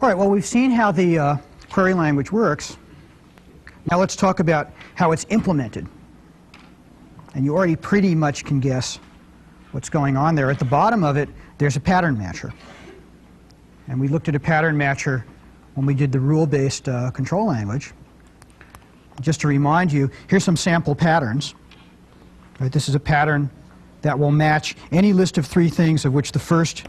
All right, well, we've seen how the query language works. Now let's talk about how it's implemented. And you already pretty much can guess what's going on there. At the bottom of it, there's a pattern matcher. And we looked at a pattern matcher when we did the rule-based control language. Just to remind you, here's some sample patterns. Right, this is a pattern that will match any list of three things of which the first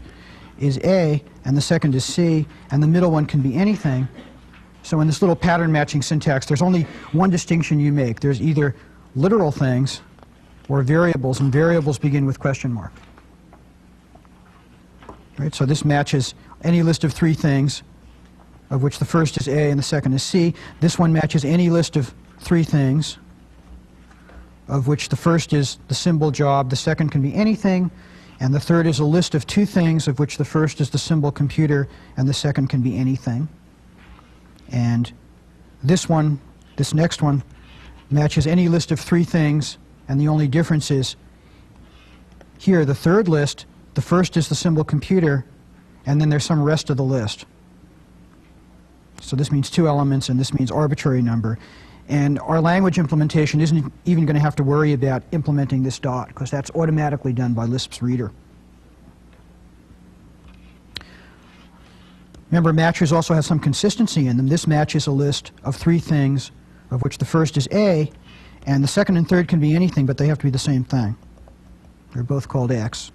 is A and the second is C, and the middle one can be anything. So in this little pattern matching syntax, there's only one distinction you make. There's either literal things or variables, and variables begin with question mark. Right, so this matches any list of three things of which the first is A and the second is C. This one matches any list of three things of which the first is the symbol job, the second can be anything, and the third is a list of two things of which the first is the symbol computer and the second can be anything. And this one, this next one, matches any list of three things, and the only difference is here, the third list, the first is the symbol computer, and then there's some rest of the list. So this means two elements, and this means arbitrary number. And our language implementation isn't even going to have to worry about implementing this dot, because that's automatically done by Lisp's reader. Remember, matchers also have some consistency in them. This matches a list of three things of which the first is A, and the second and third can be anything, but they have to be the same thing. They're both called X.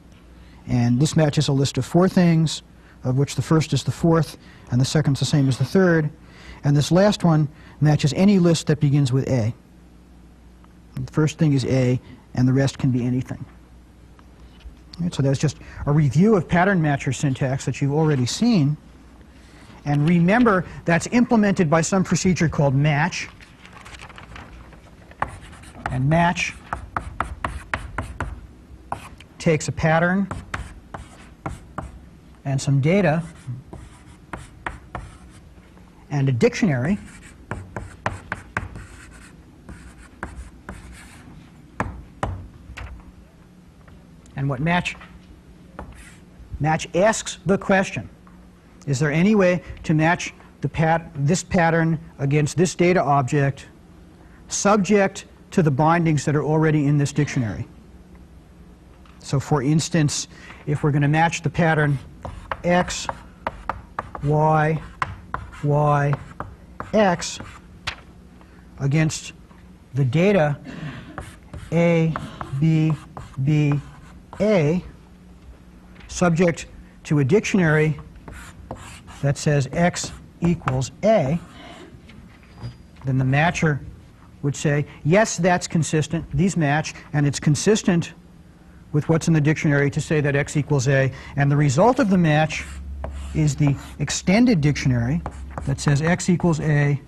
And this matches a list of four things of which the first is the fourth and the second's the same as the third. And this last one matches any list that begins with A. The first thing is A, and the rest can be anything. Right, so that's just a review of pattern matcher syntax that you've already seen. And remember, that's implemented by some procedure called match. And match takes a pattern and some data and a dictionary, and what match asks the question: is there any way to match this pattern against this data object subject to the bindings that are already in this dictionary? So for instance, if we're going to match the pattern X, Y, Y, X against the data A, B, B, A, subject to a dictionary that says X equals A, then the matcher would say, yes, that's consistent, these match, and it's consistent with what's in the dictionary to say that X equals A. And the result of the match is the extended dictionary that says X equals A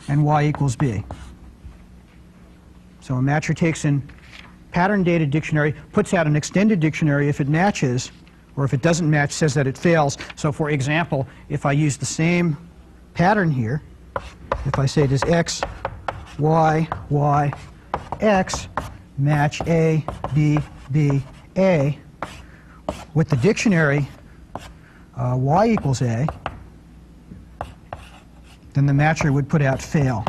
and Y equals B. So a matcher takes in pattern data dictionary, puts out an extended dictionary. If it matches, or if it doesn't match, says that it fails. So for example, if I use the same pattern here, if I say does X, Y, Y, X match A, B, B, A, with the dictionary Y equals A, then the matcher would put out fail.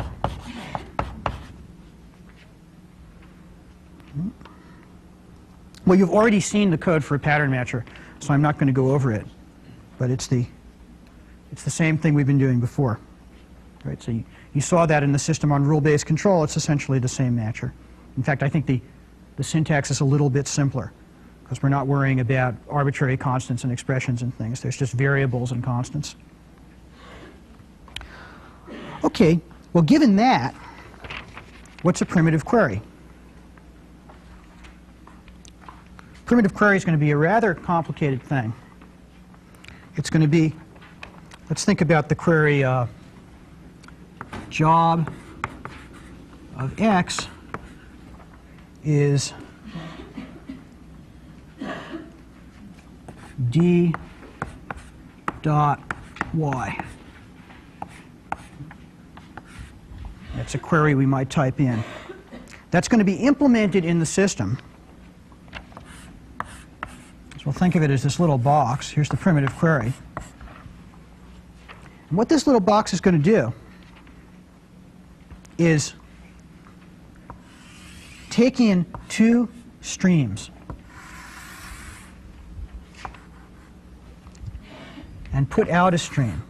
Well, you've already seen the code for a pattern matcher, so I'm not going to go over it. But it's the same thing we've been doing before. Right? So you saw that in the system on rule-based control. It's essentially the same matcher. In fact, I think the syntax is a little bit simpler, because we're not worrying about arbitrary constants and expressions and things. There's just variables and constants. Okay, well, given that, what's a primitive query? Primitive query is going to be a rather complicated thing. It's going to be, let's think about the query job of X is d dot y. That's a query we might type in. That's going to be implemented in the system. So we'll think of it as this little box. Here's the primitive query. And what this little box is going to do is take in two streams and put out a stream.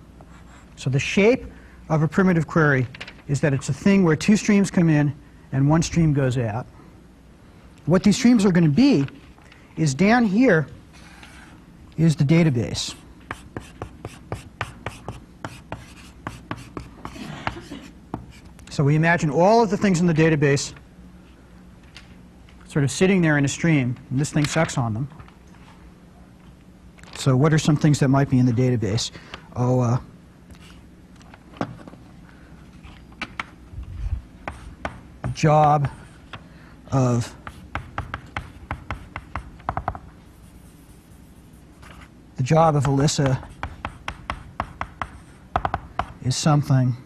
So the shape of a primitive query is that it's a thing where two streams come in and one stream goes out. What these streams are going to be is down here is the database. So we imagine all of the things in the database sort of sitting there in a stream, and this thing sucks on them. So what are some things that might be in the database? Oh, job of Alyssa is something,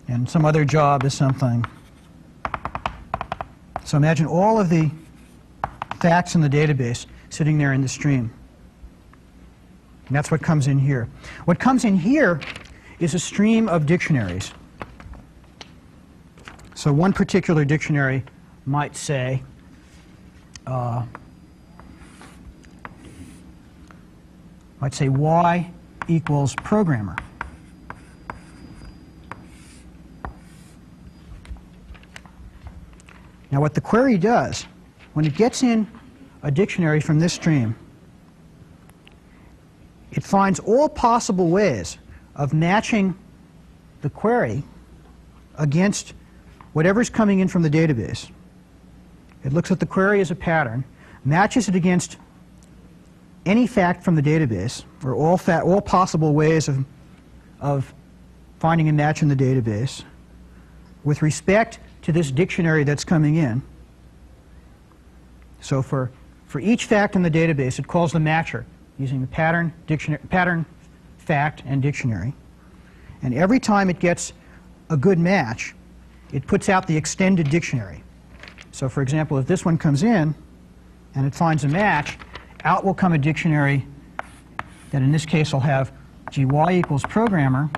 and some other job is something. So imagine all of the facts in the database sitting there in the stream. And that's what comes in here. What comes in here is a stream of dictionaries. So one particular dictionary might say, Y equals programmer. Now what the query does, when it gets in a dictionary from this stream, it finds all possible ways of matching the query against whatever's coming in from the database. It looks at the query as a pattern, matches it against any fact from the database, or all possible ways of finding a match in the database, with respect to this dictionary that's coming in. So for each fact in the database, it calls the matcher using the pattern, fact, and dictionary. And every time it gets a good match, it puts out the extended dictionary. So for example, if this one comes in and it finds a match, out will come a dictionary that in this case will have y equals programmer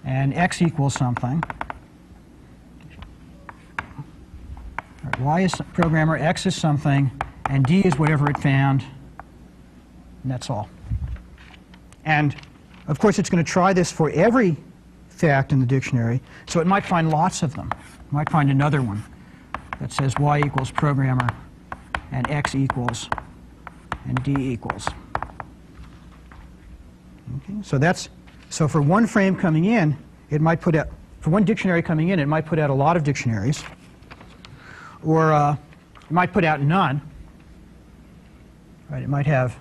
and x equals something. Y is programmer, x is something, and d is whatever it found, and that's all. And of course it's going to try this for every fact in the dictionary, so it might find lots of them. It might find another one that says y equals programmer and x equals and d equals. Okay, so for one frame coming in, it might put out, for one dictionary coming in, it might put out a lot of dictionaries, or it might put out none. Right? It might have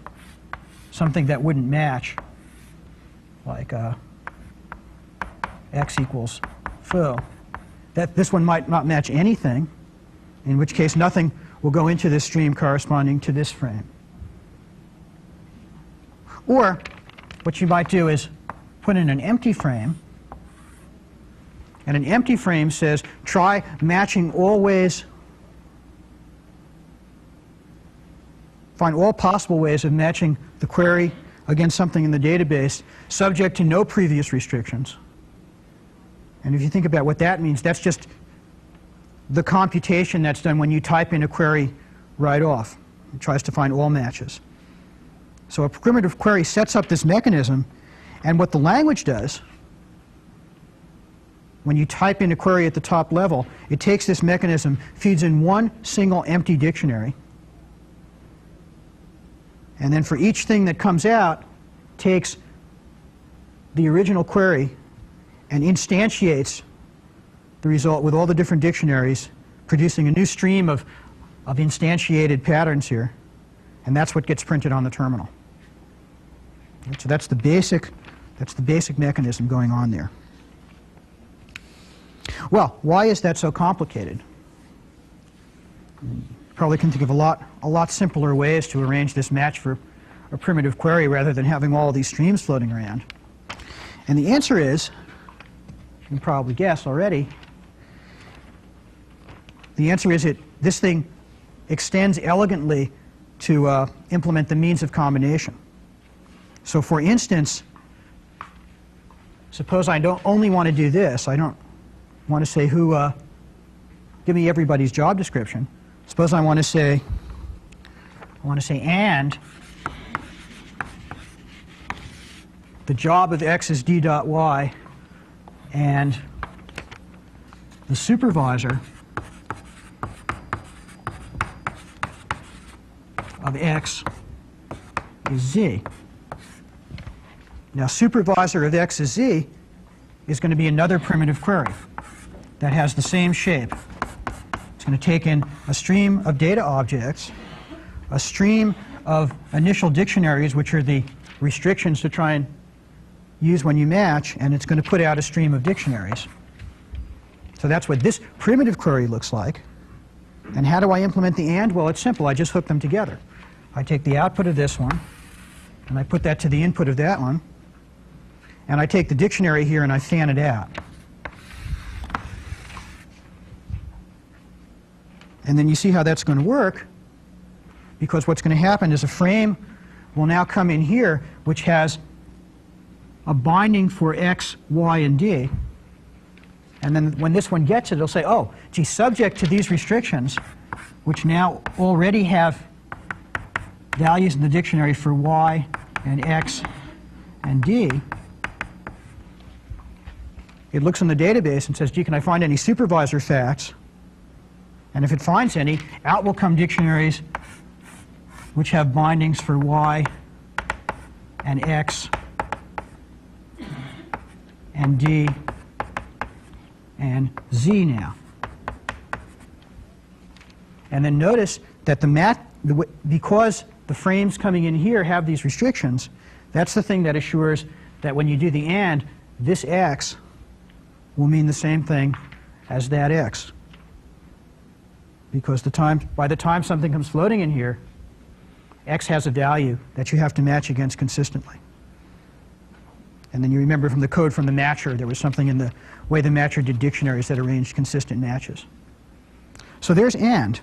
something that wouldn't match, like x equals foo. This one might not match anything, in which case nothing will go into this stream corresponding to this frame. Or what you might do is put in an empty frame, and an empty frame says try matching all ways, find all possible ways of matching the query against something in the database subject to no previous restrictions. And if you think about what that means, that's just the computation that's done when you type in a query right off. It tries to find all matches. So a primitive query sets up this mechanism, and what the language does, when you type in a query at the top level, it takes this mechanism, feeds in one single empty dictionary, and then for each thing that comes out, takes the original query and instantiates the result with all the different dictionaries, producing a new stream of instantiated patterns here, and that's what gets printed on the terminal. So that's the basic mechanism going on there. Well, why is that so complicated? You probably can think of a lot simpler ways to arrange this match for a primitive query rather than having all these streams floating around. And the answer is, you can probably guess already, the answer is this thing extends elegantly to implement the means of combination. So for instance, suppose I don't only want to do this. I don't want to say give me everybody's job description. Suppose I want to say and the job of x is d dot y, and the supervisor of x is z. Now, supervisor of x is z is going to be another primitive query that has the same shape. It's going to take in a stream of data objects, a stream of initial dictionaries, which are the restrictions to try and use when you match, and it's going to put out a stream of dictionaries. So that's what this primitive query looks like. And how do I implement the AND? Well, it's simple. I just hook them together. I take the output of this one, and I put that to the input of that one, and I take the dictionary here and I fan it out. And then you see how that's going to work, because what's going to happen is a frame will now come in here which has a binding for x, y, and d. And then when this one gets it, it'll say, oh, gee, subject to these restrictions, which now already have values in the dictionary for y and x and d, it looks in the database and says, gee, can I find any supervisor facts? And if it finds any, out will come dictionaries which have bindings for y and x and d and z now. And then notice that because the frames coming in here have these restrictions, that's the thing that assures that when you do the AND, this x will mean the same thing as that x. Because by the time something comes floating in here, x has a value that you have to match against consistently. And then you remember from the code from the matcher, there was something in the way the matcher did dictionaries that arranged consistent matches. So there's AND.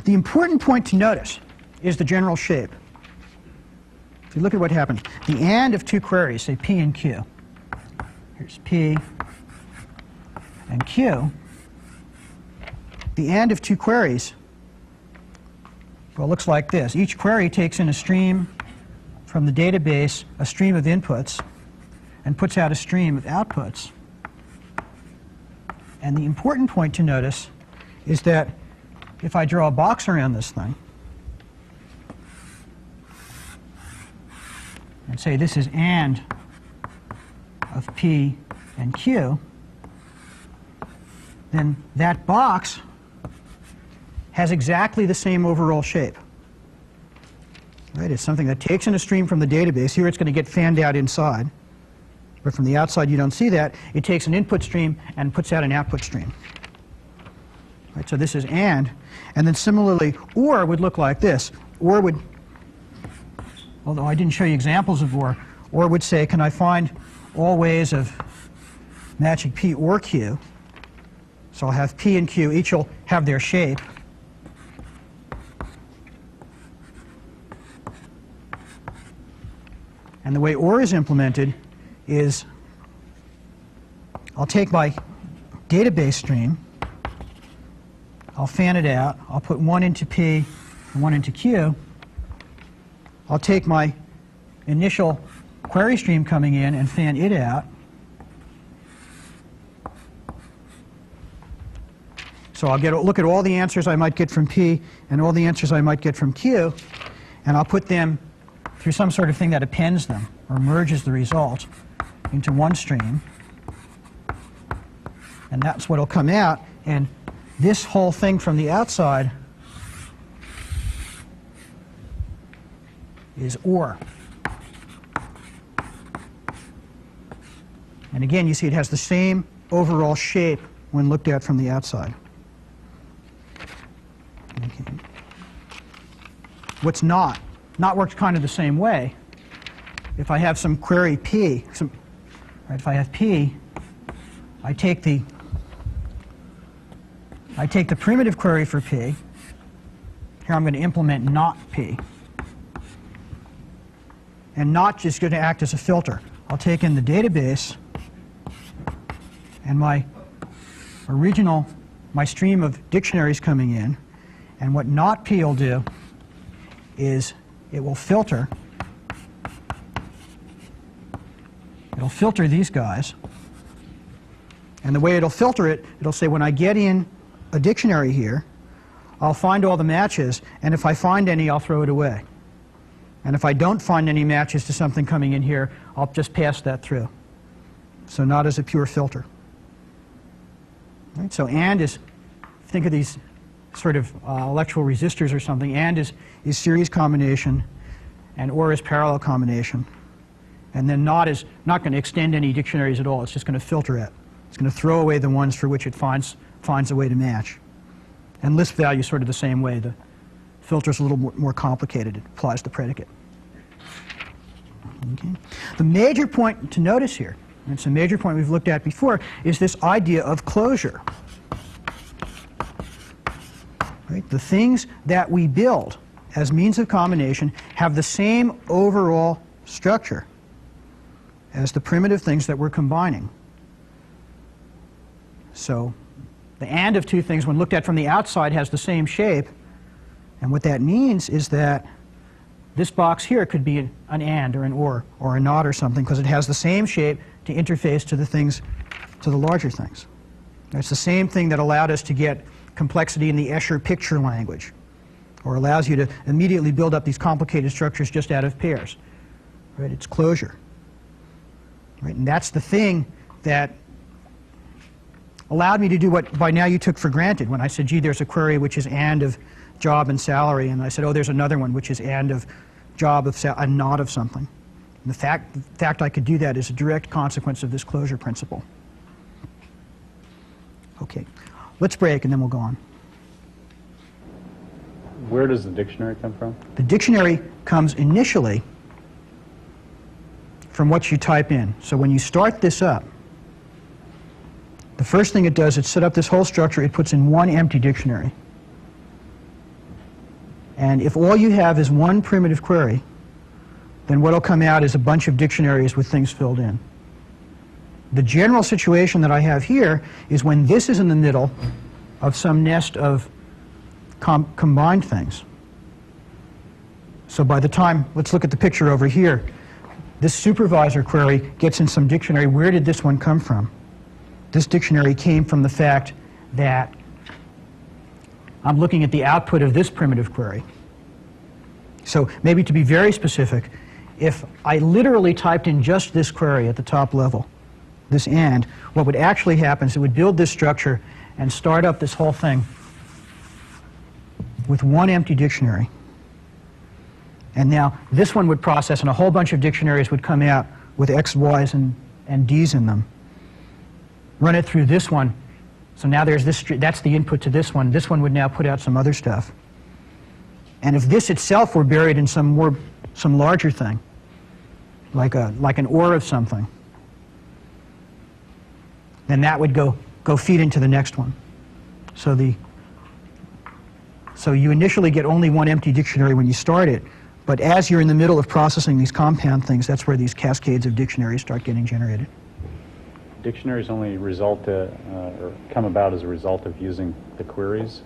The important point to notice is the general shape. If you look at what happens, the AND of two queries, say P and Q. Here's P and Q. The AND of two queries, well, looks like this. Each query takes in a stream from the database, a stream of inputs, and puts out a stream of outputs. And the important point to notice is that if I draw a box around this thing and say this is AND of P and Q, then that box has exactly the same overall shape. Right? It's something that takes in a stream from the database. Here it's going to get fanned out inside. But from the outside you don't see that. It takes an input stream and puts out an output stream. Right? So this is AND. And then similarly, OR would look like this. OR would, although I didn't show you examples of OR would say, can I find all ways of matching P or Q? So I'll have P and Q, each will have their shape. And the way OR is implemented is I'll take my database stream, I'll fan it out, I'll put one into P and one into Q. I'll take my initial query stream coming in and fan it out. So I'll look at all the answers I might get from P and all the answers I might get from Q, and I'll put them through some sort of thing that appends them or merges the result into one stream. And that's what will come out. And this whole thing from the outside is OR. And again, you see it has the same overall shape when looked at from the outside. Okay. What's not works kind of the same way. If I have some query P, right, if I have P, I take the primitive query for P. Here I'm going to implement not P. and not just going to act as a filter. I'll take in the database, and my stream of dictionaries coming in, and what not P will do is it will filter. It'll filter these guys. And the way it'll filter it, it'll say when I get in a dictionary here, I'll find all the matches, and if I find any, I'll throw it away. And if I don't find any matches to something coming in here, I'll just pass that through. So not as a pure filter. Right? So AND is, think of these sort of electrical resistors or something. AND is series combination, and OR is parallel combination. And then not is not going to extend any dictionaries at all. It's just going to filter it. It's going to throw away the ones for which it finds a way to match. And Lisp value is sort of the same way. The filter is a little more complicated. It applies the predicate. Okay. The major point to notice here, and it's a major point we've looked at before, is this idea of closure. Right? The things that we build as means of combination have the same overall structure as the primitive things that we're combining. So the AND of two things, when looked at from the outside, has the same shape. And what that means is that this box here could be an AND or an OR a NOT or something, because it has the same shape to interface to the things, to the larger things. It's the same thing that allowed us to get complexity in the Escher picture language, or allows you to immediately build up these complicated structures just out of pairs. Right? It's closure. Right? And that's the thing that allowed me to do what by now you took for granted. When I said, gee, there's a query which is AND of job and salary, and I said, oh, there's another one which is AND of job of and not of something. And the fact I could do that is a direct consequence of this closure principle. Okay, let's break and then we'll go on. Where does the dictionary come from? The dictionary comes initially from what you type in. So when you start this up, the first thing it does is set up this whole structure. It puts in one empty dictionary. And if all you have is one primitive query, then what will come out is a bunch of dictionaries with things filled in. The general situation that I have here is when this is in the middle of some nest of combined things. So by the time, let's look at the picture over here, this supervisor query gets in some dictionary. Where did this one come from? This dictionary came from the fact that I'm looking at the output of this primitive query. So maybe to be very specific, if I literally typed in just this query at the top level, this AND, what would actually happen is it would build this structure and start up this whole thing with one empty dictionary. And now this one would process, and a whole bunch of dictionaries would come out with X, Ys, and Ds in them. Run it through this one. So now there's this, that's the input to this one. This one would now put out some other stuff. And if this itself were buried in some larger thing, like an OR of something, then that would go feed into the next one. So you initially get only one empty dictionary when you start it, but as you're in the middle of processing these compound things, that's where these cascades of dictionaries start getting generated. Dictionaries only result or come about as a result of using the queries,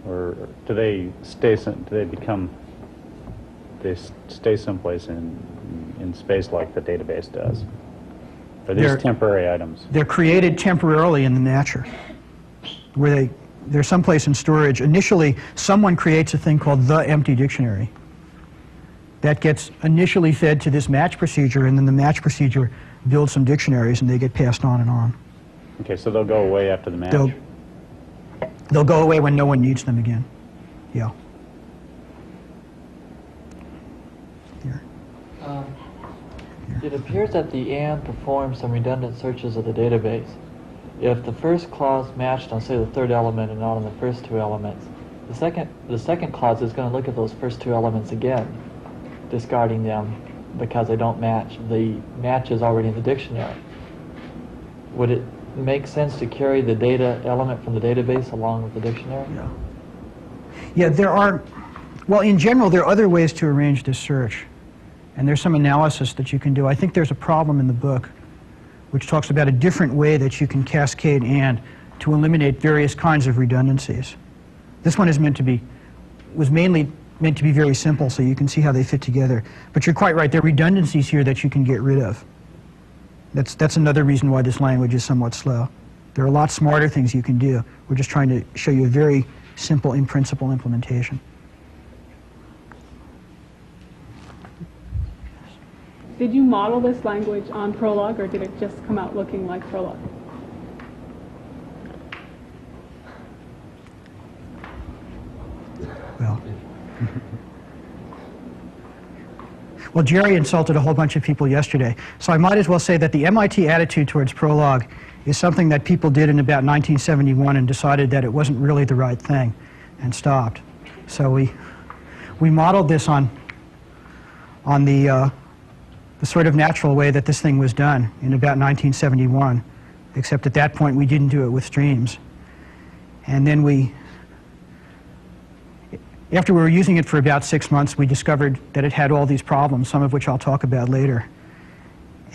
or do they stay someplace in space like the database does? Are these temporary items? They're created temporarily in the matcher, where they're someplace in storage. Initially, someone creates a thing called the empty dictionary. That gets initially fed to this match procedure, and then the match procedure builds some dictionaries, and they get passed on and on. Okay, so they'll go away after the match? They'll go away when no one needs them again. Yeah. Here. It appears that the AND performs some redundant searches of the database. If the first clause matched on, say, the third element and not on the first two elements, the second clause is going to look at those first two elements again, discarding them because they don't match. The match is already in the dictionary. Would it make sense to carry the data element from the database along with the dictionary? Yeah, there are, Well, in general, there are other ways to arrange this search. And there's some analysis that you can do. I think there's a problem in the book which talks about a different way that you can cascade and to eliminate various kinds of redundancies. This one is was mainly meant to be very simple, so you can see how they fit together. But you're quite right, there are redundancies here that you can get rid of. That's another reason why this language is somewhat slow. There are a lot smarter things you can do. We're just trying to show you a very simple in-principle implementation. Did you model this language on Prolog, or did it just come out looking like Prolog? Well, Jerry insulted a whole bunch of people yesterday, so I might as well say that the MIT attitude towards Prolog is something that people did in about 1971 and decided that it wasn't really the right thing and stopped. So we modeled this on the sort of natural way that this thing was done in about 1971, except at that point we didn't do it with streams. And then after we were using it for about 6 months, we discovered that it had all these problems, some of which I'll talk about later.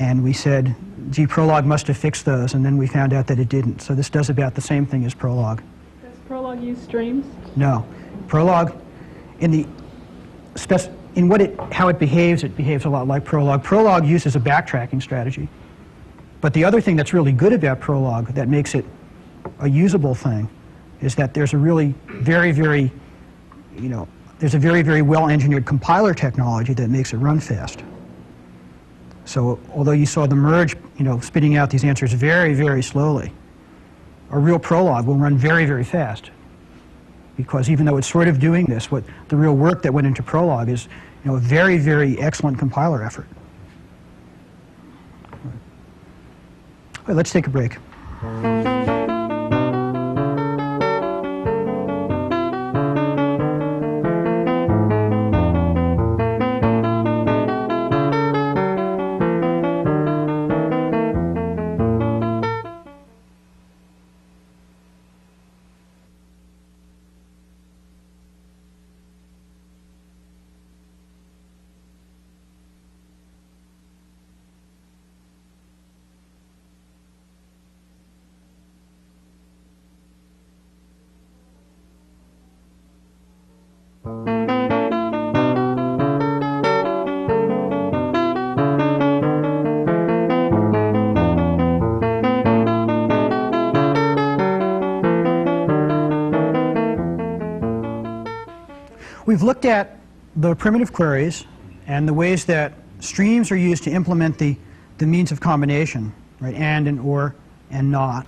And we said, gee, Prolog must have fixed those, and then we found out that it didn't. So this does about the same thing as Prolog. Does Prolog use streams? No. Prolog, how it behaves a lot like Prolog. Prolog uses a backtracking strategy. But the other thing that's really good about Prolog that makes it a usable thing is that there's a really very, very well-engineered compiler technology that makes it run fast. So although you saw the merge, spitting out these answers very, very slowly, a real Prolog will run very, very fast. Because even though it's sort of doing this, what the real work that went into Prolog is a very, very excellent compiler effort. All right, let's take a break. We've looked at the primitive queries and the ways that streams are used to implement the means of combination, right? And or, and not.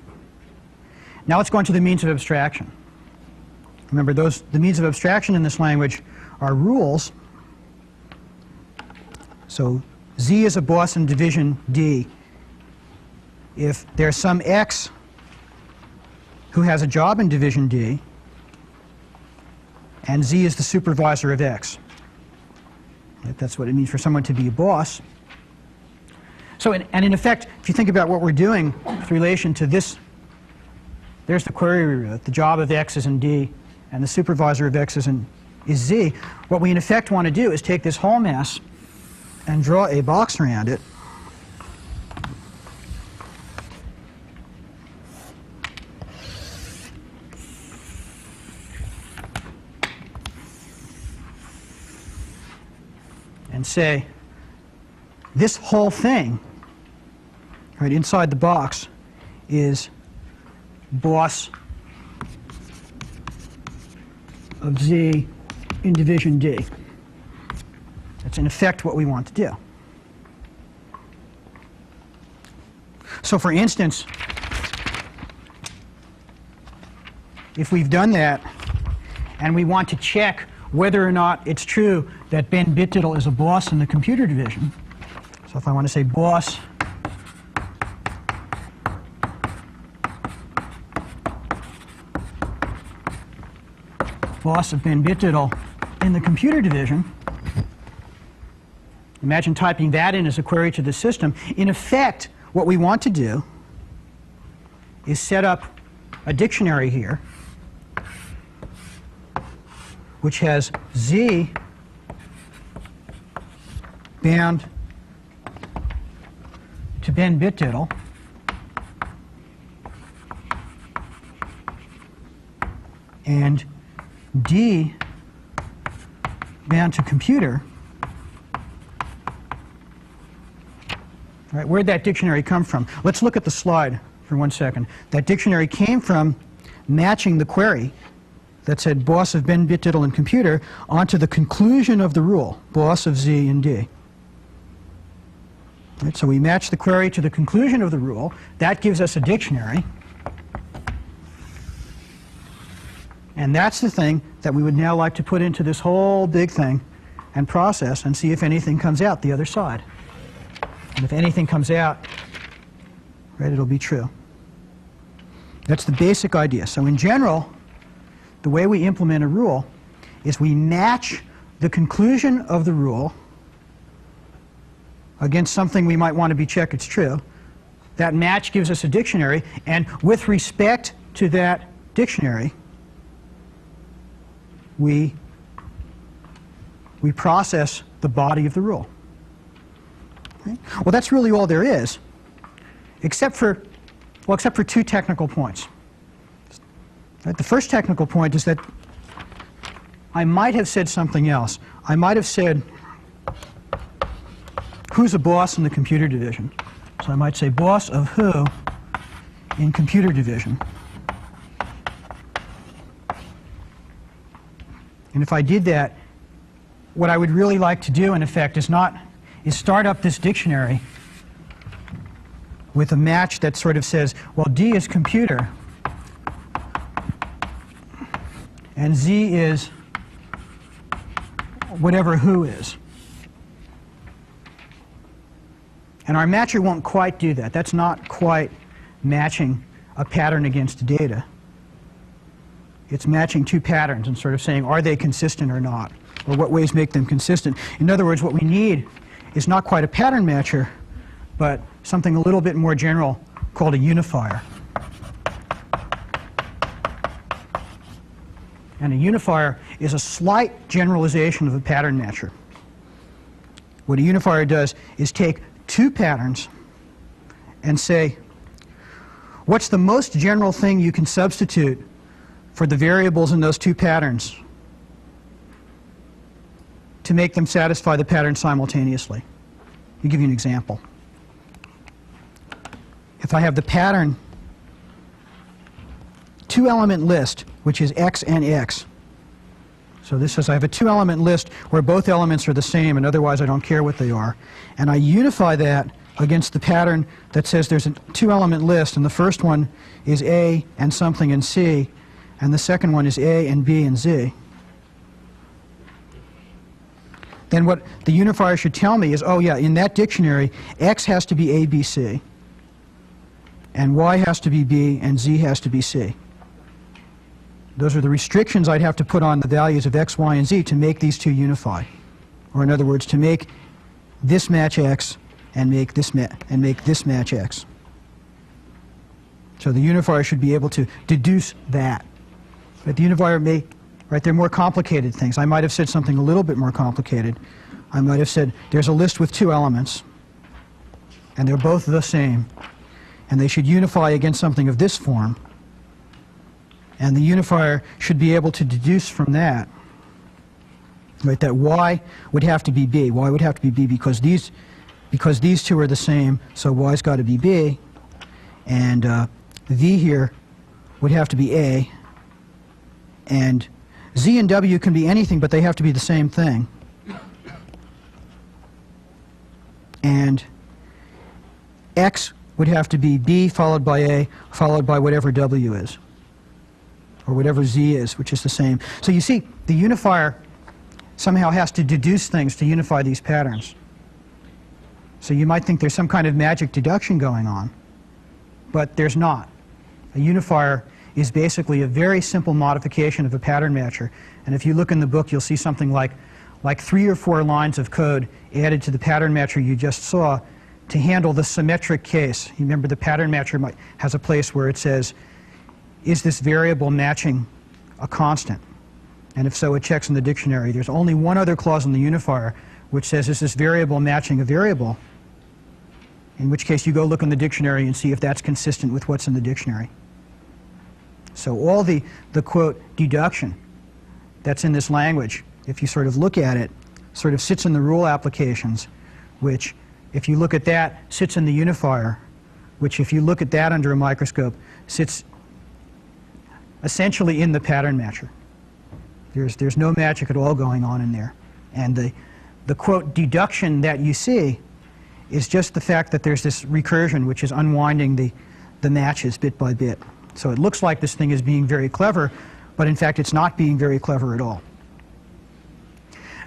Now let's go on to the means of abstraction. Remember, the means of abstraction in this language are rules. So Z is a boss in division D. If there's some X who has a job in division D, and Z is the supervisor of X. That's what it means for someone to be a boss. So, and in effect, if you think about what we're doing with relation to this, there's the query we wrote. The job of X is in D, and the supervisor of X is Z. What we in effect want to do is take this whole mess and draw a box around it. And say, this whole thing, right, inside the box is boss of Z in division D. That's in effect what we want to do. So for instance, if we've done that and we want to check whether or not it's true that Ben Bitdiddle is a boss in the computer division. So if I want to say boss of Ben Bitdiddle in the computer division, imagine typing that in as a query to the system. In effect, what we want to do is set up a dictionary here which has Z bound to Ben Bitdiddle, and D bound to computer. All right, where'd that dictionary come from? Let's look at the slide for 1 second. That dictionary came from matching the query that said boss of Ben Bitdiddle and computer onto the conclusion of the rule, boss of Z and D. Right, so we match the query to the conclusion of the rule. That gives us a dictionary. And that's the thing that we would now like to put into this whole big thing and process and see if anything comes out the other side. And if anything comes out, right, it'll be true. That's the basic idea. So in general, the way we implement a rule is we match the conclusion of the rule against something we might want to be checked it's true. That match gives us a dictionary, and with respect to that dictionary, we process the body of the rule. Okay? Well, that's really all there is, except for 2 technical points. Right? The first technical point is that I might have said something else. I might have said, who's a boss in the computer division? So I might say boss of who in computer division. And if I did that, what I would really like to do, in effect, is start up this dictionary with a match that sort of says, well, D is computer, and Z is whatever who is. And our matcher won't quite do that. That's not quite matching a pattern against data. It's matching 2 patterns and sort of saying, are they consistent or not? Or what ways make them consistent? In other words, what we need is not quite a pattern matcher, but something a little bit more general called a unifier. And a unifier is a slight generalization of a pattern matcher. What a unifier does is take 2 patterns and say, what's the most general thing you can substitute for the variables in those 2 patterns to make them satisfy the pattern simultaneously? Let me give you an example. If I have the pattern 2-element list, which is X and X. So this says I have a 2-element list where both elements are the same, and otherwise I don't care what they are. And I unify that against the pattern that says there's a 2-element list, and the first one is A and something and C, and the second one is A and B and Z. Then what the unifier should tell me is, oh yeah, in that dictionary, X has to be A, B, C, and Y has to be B, and Z has to be C. Those are the restrictions I'd have to put on the values of X, Y, and Z to make these 2 unify. Or in other words, to make this match X and make this match X. So the unifier should be able to deduce that. But the unifier may, right, they're more complicated things. I might have said something a little bit more complicated. I might have said there's a list with 2 elements, and they're both the same, and they should unify against something of this form. And the unifier should be able to deduce from that, right, that Y would have to be B. Y would have to be B because these 2 are the same, so Y's got to be B. And V here would have to be A. And Z and W can be anything, but they have to be the same thing. And X would have to be B followed by A followed by whatever W is, or whatever Z is, which is the same. So you see, the unifier somehow has to deduce things to unify these patterns. So you might think there's some kind of magic deduction going on, but there's not. A unifier is basically a very simple modification of a pattern matcher. And if you look in the book, you'll see something like 3 or 4 lines of code added to the pattern matcher you just saw to handle the symmetric case. You remember the pattern matcher has a place where it says, is this variable matching a constant? And if so, it checks in the dictionary. There's only one other clause in the unifier which says, is this variable matching a variable? In which case you go look in the dictionary and see if that's consistent with what's in the dictionary. So all the quote, deduction that's in this language, if you sort of look at it, sort of sits in the rule applications, which, if you look at that, sits in the unifier, which, if you look at that under a microscope, sits essentially in the pattern matcher. There's no magic at all going on in there. And the quote, deduction that you see is just the fact that there's this recursion, which is unwinding the matches bit by bit. So it looks like this thing is being very clever, but in fact it's not being very clever at all.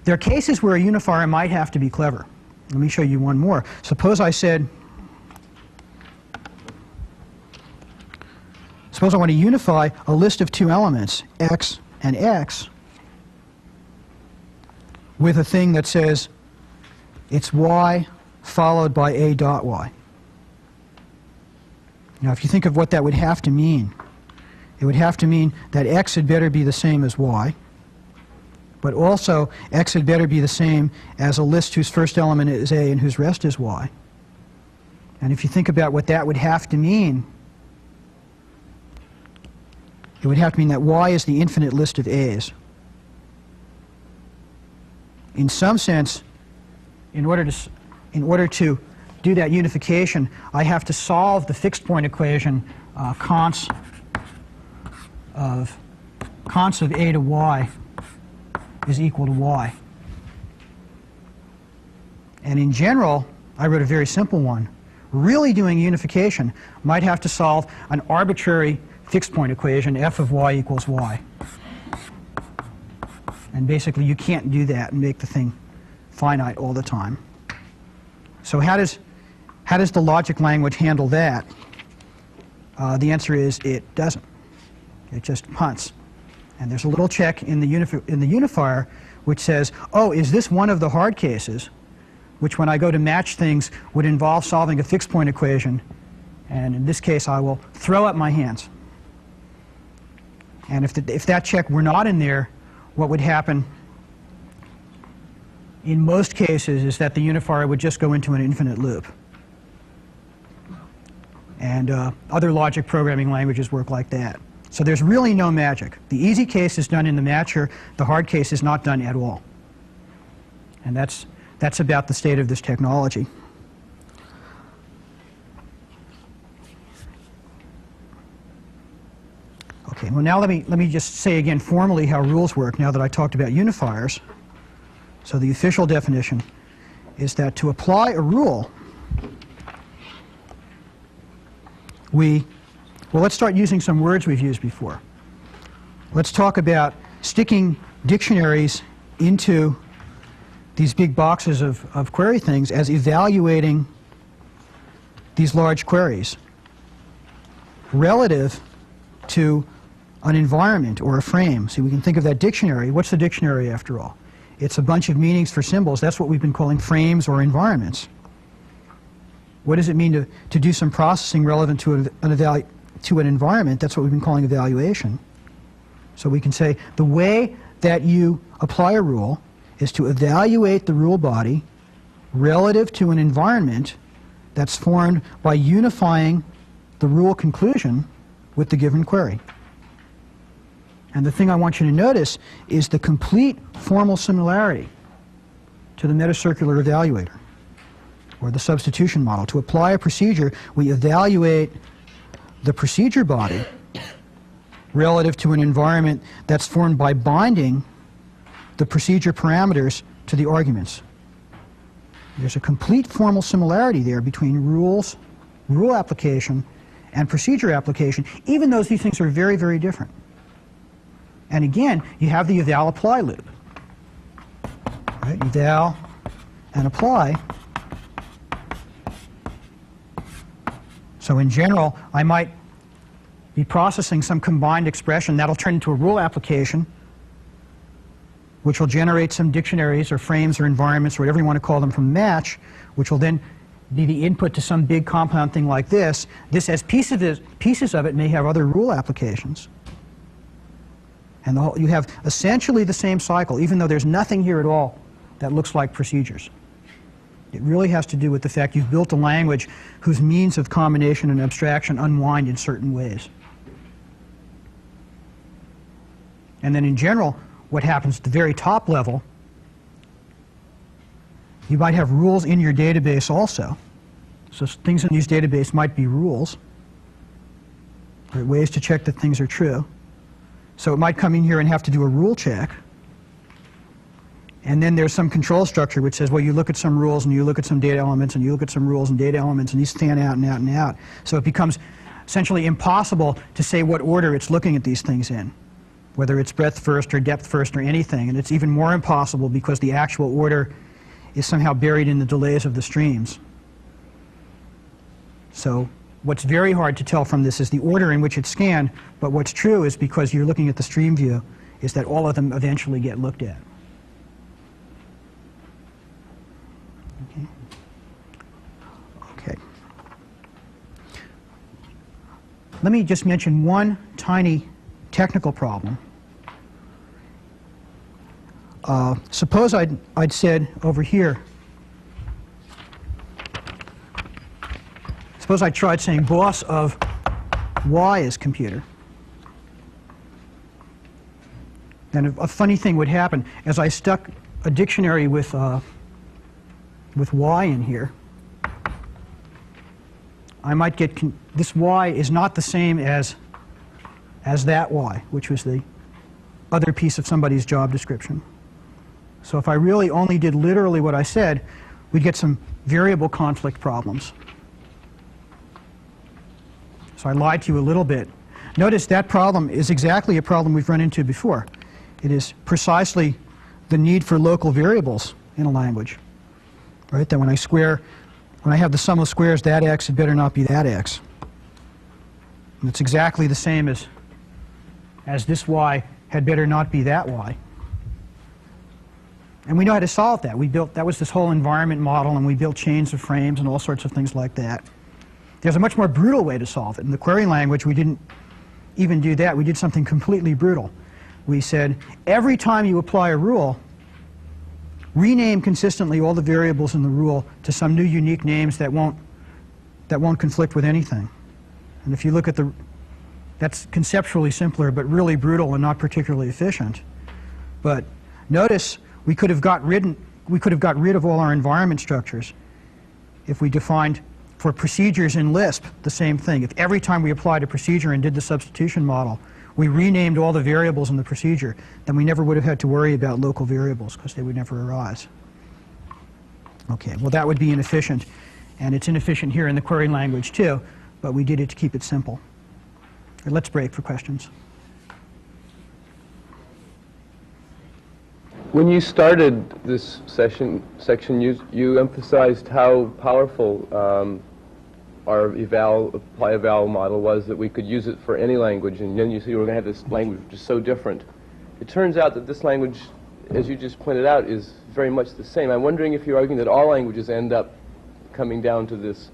There are cases where a unifier might have to be clever. Let me show you one more. Suppose I said, suppose I want to unify a list of two elements, x and x, with a thing that says it's y followed by a dot y. Now, if you think of what that would have to mean, it would have to mean that x had better be the same as y, but also x had better be the same as a list whose first element is a and whose rest is y. And if you think about what that would have to mean, it would have to mean that y is the infinite list of a's. In some sense, in order to do that unification, I have to solve the fixed point equation, const of a to y is equal to y. And in general, I wrote a very simple one. Really doing unification might have to solve an arbitrary fixed point equation, f of y equals y. And basically you can't do that and make the thing finite all the time. So how does the logic language handle that? The answer is it doesn't. It just punts. And there's a little check in the unifier which says, oh, is this one of the hard cases, which when I go to match things would involve solving a fixed point equation, and in this case I will throw up my hands. And if that check were not in there, what would happen in most cases is that the unifier would just go into an infinite loop. And other logic programming languages work like that. So there's really no magic. The easy case is done in the matcher. The hard case is not done at all. And that's about the state of this technology. Okay, well now let me just say again formally how rules work now that I talked about unifiers. So the official definition is that to apply a rule, well, let's start using some words we've used before. Let's talk about sticking dictionaries into these big boxes of query things as evaluating these large queries relative to an environment or a frame. See, we can think of that dictionary. What's the dictionary after all? It's a bunch of meanings for symbols. That's what we've been calling frames or environments. What does it mean to do some processing relevant to an environment? That's what we've been calling evaluation. So we can say the way that you apply a rule is to evaluate the rule body relative to an environment that's formed by unifying the rule conclusion with the given query. And the thing I want you to notice is the complete formal similarity to the metacircular evaluator, or the substitution model. To apply a procedure, we evaluate the procedure body relative to an environment that's formed by binding the procedure parameters to the arguments. There's a complete formal similarity there between rules, rule application, and procedure application, even though these things are very, very different. And again, you have the eval-apply loop. Right? Eval and apply. So in general, I might be processing some combined expression that'll turn into a rule application, which will generate some dictionaries or frames or environments or whatever you want to call them from match, which will then be the input to some big compound thing like this. This, as pieces of it, may have other rule applications. And you have essentially the same cycle, even though there's nothing here at all that looks like procedures. It really has to do with the fact you've built a language whose means of combination and abstraction unwind in certain ways. And then in general, what happens at the very top level, you might have rules in your database also. So things in these databases might be rules, or ways to check that things are true. So it might come in here and have to do a rule check. And then there's some control structure which says, well, you look at some rules and you look at some data elements and you look at some rules and data elements and these stand out and out and out. So it becomes essentially impossible to say what order it's looking at these things in, whether it's breadth first or depth first or anything. And it's even more impossible because the actual order is somehow buried in the delays of the streams. So what's very hard to tell from this is the order in which it's scanned, but what's true is, because you're looking at the stream view, is that all of them eventually get looked at. Okay. Okay. Let me just mention one tiny technical problem. Suppose I'd said over here, suppose I tried saying boss of Y is computer. Then a funny thing would happen. As I stuck a dictionary with Y in here, I might get, this Y is not the same as that Y, which was the other piece of somebody's job description. So if I really only did literally what I said, we'd get some variable conflict problems. So I lied to you a little bit. Notice that problem is exactly a problem we've run into before. It is precisely the need for local variables in a language, right? That when I have the sum of squares, that x, it better not be that x. And it's exactly the same as this y had better not be that y. And we know how to solve that. That was this whole environment model, and we built chains of frames and all sorts of things like that. There's a much more brutal way to solve it. In the query language, we didn't even do that. We did something completely brutal. We said, every time you apply a rule, rename consistently all the variables in the rule to some new unique names that won't conflict with anything. And if you look at that's conceptually simpler, but really brutal and not particularly efficient. But notice we could have got rid of all our environment structures if we defined for procedures in Lisp the same thing. If every time we applied a procedure and did the substitution model, we renamed all the variables in the procedure, then we never would have had to worry about local variables because they would never arise. Okay, well that would be inefficient, and it's inefficient here in the query language too, but we did it to keep it simple. Let's break for questions. When you started this section, you emphasized how powerful our apply eval model was, that we could use it for any language, and then you said you were going to have this language which is so different. It turns out that this language, as you just pointed out, is very much the same. I'm wondering if you're arguing that all languages end up coming down to this.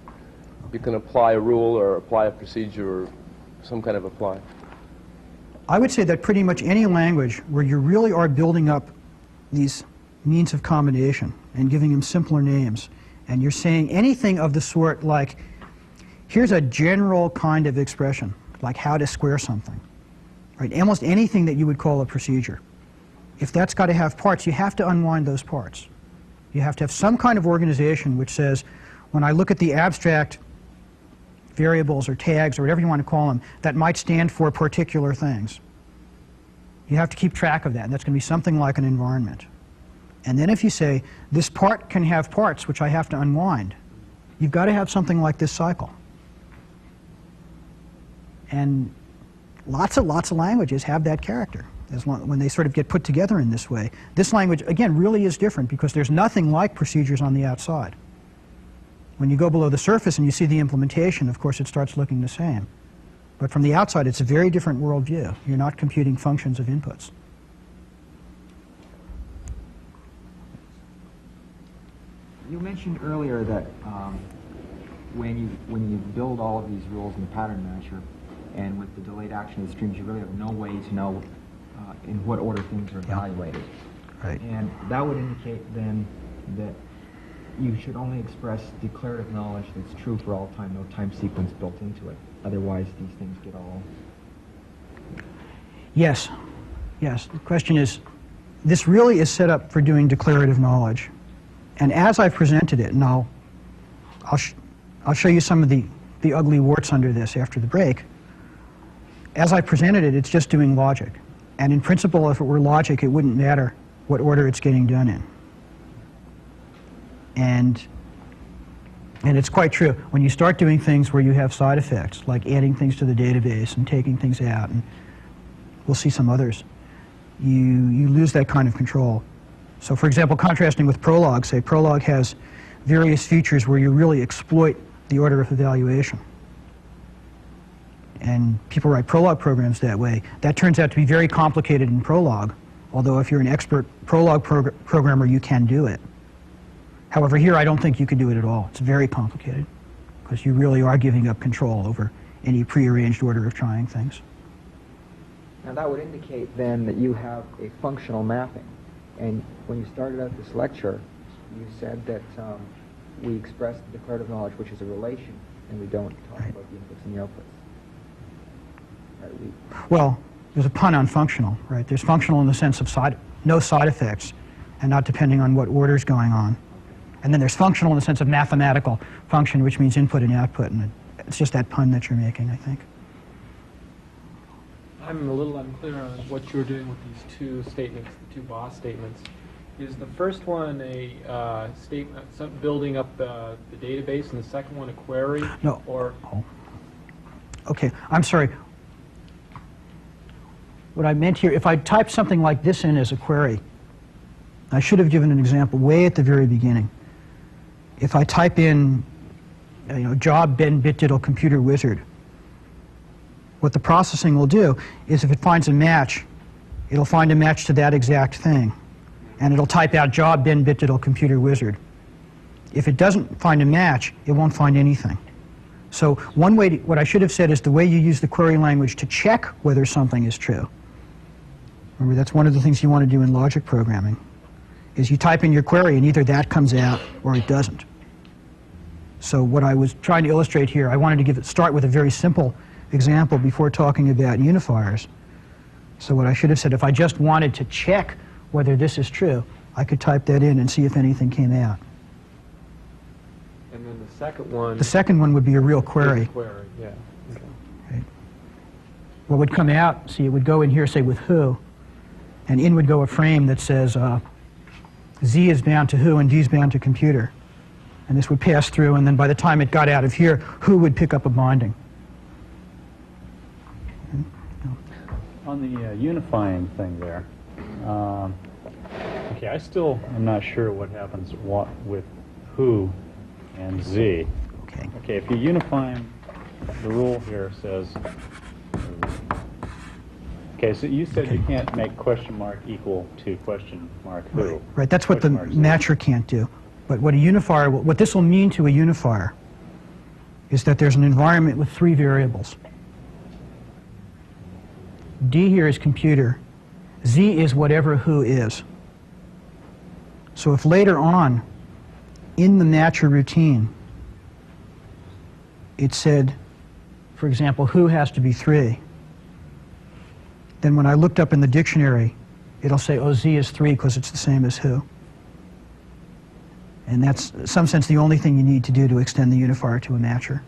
You can apply a rule or apply a procedure or some kind of apply. I would say that pretty much any language where you really are building up these means of combination and giving them simpler names, and you're saying anything of the sort like, here's a general kind of expression, like how to square something, right? Almost anything that you would call a procedure. If that's got to have parts, you have to unwind those parts. You have to have some kind of organization which says, when I look at the abstract variables or tags or whatever you want to call them, that might stand for particular things. You have to keep track of that, and that's going to be something like an environment. And then if you say, this part can have parts which I have to unwind, you've got to have something like this cycle. And lots of languages have that character when they sort of get put together in this way. This language, again, really is different because there's nothing like procedures on the outside. When you go below the surface and you see the implementation, of course, it starts looking the same. But from the outside, it's a very different worldview. You're not computing functions of inputs. You mentioned earlier that when you build all of these rules in the pattern matcher, and with the delayed action of the streams, you really have no way to know in what order things are evaluated. Right. And that would indicate then that you should only express declarative knowledge that's true for all time, no time sequence built into it. Otherwise, these things get all... Yes. Yes. The question is, this really is set up for doing declarative knowledge. And as I've presented it, and I'll show you some of the ugly warts under this after the break. As I presented it, it's just doing logic. And in principle, if it were logic, it wouldn't matter what order it's getting done in. And it's quite true. When you start doing things where you have side effects, like adding things to the database and taking things out, and we'll see some others, you lose that kind of control. So for example, contrasting with Prolog, say Prolog has various features where you really exploit the order of evaluation. And people write Prolog programs that way. That turns out to be very complicated in Prolog, although if you're an expert Prolog programmer, you can do it. However, here I don't think you could do it at all. It's very complicated, because you really are giving up control over any prearranged order of trying things. Now that would indicate then that you have a functional mapping. And when you started out this lecture, you said that we express declarative knowledge, which is a relation, and we don't talk about the inputs and the outputs. Right, well, there's a pun on functional, right? There's functional in the sense of no side effects and not depending on what order's going on. And then there's functional in the sense of mathematical function, which means input and output, and it's just that pun that you're making, I think. I'm a little unclear on what you're doing with these two statements, the two boss statements. Is the first one a statement building up the database, and the second one a query? No. Or Okay, I'm sorry. What I meant here, if I typed something like this in as a query, I should have given an example way at the very beginning. If I type in, job Ben Bit Diddle Computer Wizard, what the processing will do is if it finds a match, it'll find a match to that exact thing. And it'll type out job Ben Bit Diddle Computer Wizard. If it doesn't find a match, it won't find anything. So one way, what I should have said is the way you use the query language to check whether something is true. Remember, that's one of the things you want to do in logic programming, is you type in your query and either that comes out or it doesn't. So what I was trying to illustrate here, I wanted to start with a very simple example before talking about unifiers. So what I should have said, if I just wanted to check whether this is true, I could type that in and see if anything came out. and then the second one. The second one would be a real query. Query, yeah. Okay. Right. What would come out, see, it would go in here, say, with who, and in would go a frame that says Z is bound to who and D is bound to computer. And this would pass through, and then by the time it got out of here, who would pick up a binding. On the unifying thing there, okay, I still am not sure what happens with who and Z. Okay. Okay, if you unify them, the rule here says, okay, so you said you can't make question mark equal to question mark who. Right, that's what the Question mark Z. matcher can't do. But what a unifier, what this will mean to a unifier is that there's an environment with 3 variables. D here is computer. Z is whatever who is. So if later on, in the matcher routine, it said, for example, who has to be 3, then when I looked up in the dictionary, it'll say, oh, Z is 3 because it's the same as who. And that's, in some sense, the only thing you need to do to extend the unifier to a matcher.